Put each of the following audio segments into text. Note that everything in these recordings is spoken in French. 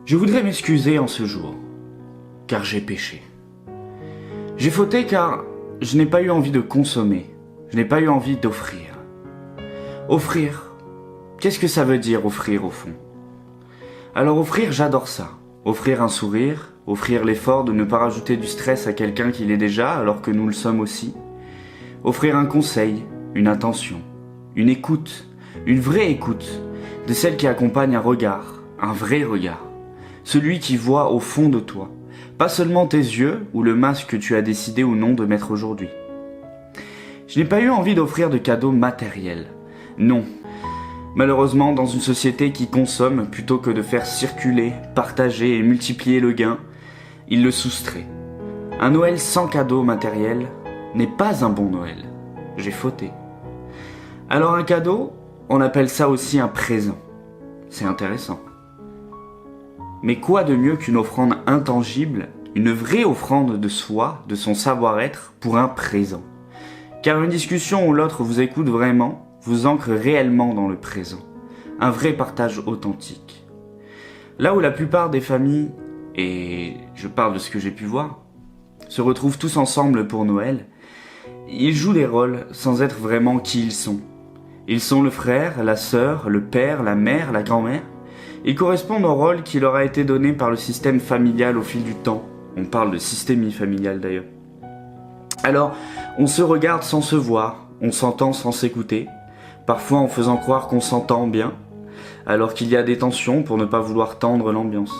Je voudrais m'excuser en ce jour, car j'ai péché. J'ai fauté car je n'ai pas eu envie de consommer, je n'ai pas eu envie d'offrir. Offrir, qu'est-ce que ça veut dire offrir au fond? Alors offrir, j'adore ça. Offrir un sourire, offrir l'effort de ne pas rajouter du stress à quelqu'un qui l'est déjà alors que nous le sommes aussi. Offrir un conseil, une attention, une écoute, une vraie écoute, de celle qui accompagne un regard, un vrai regard. Celui qui voit au fond de toi, pas seulement tes yeux ou le masque que tu as décidé ou non de mettre aujourd'hui. Je n'ai pas eu envie d'offrir de cadeaux matériels. Non. Malheureusement, dans une société qui consomme plutôt que de faire circuler, partager et multiplier le gain, il le soustrait. Un Noël sans cadeau matériel n'est pas un bon Noël. J'ai fauté. Alors un cadeau, on appelle ça aussi un présent. C'est intéressant. Mais quoi de mieux qu'une offrande intangible, une vraie offrande de soi, de son savoir-être, pour un présent? Car une discussion où l'autre vous écoute vraiment, vous ancre réellement dans le présent. Un vrai partage authentique. Là où la plupart des familles, et je parle de ce que j'ai pu voir, se retrouvent tous ensemble pour Noël, ils jouent des rôles sans être vraiment qui ils sont. Ils sont le frère, la sœur, le père, la mère, la grand-mère. Ils correspondent au rôle qui leur a été donné par le système familial au fil du temps. On parle de systémie familiale d'ailleurs. Alors, on se regarde sans se voir, on s'entend sans s'écouter, parfois en faisant croire qu'on s'entend bien, alors qu'il y a des tensions pour ne pas vouloir tendre l'ambiance.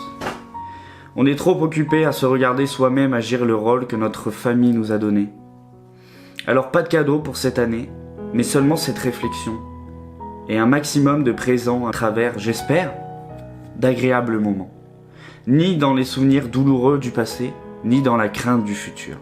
On est trop occupé à se regarder soi-même agir le rôle que notre famille nous a donné. Alors pas de cadeau pour cette année, mais seulement cette réflexion. Et un maximum de présents à travers, j'espère, d'agréables moments. Ni dans les souvenirs douloureux du passé, ni dans la crainte du futur.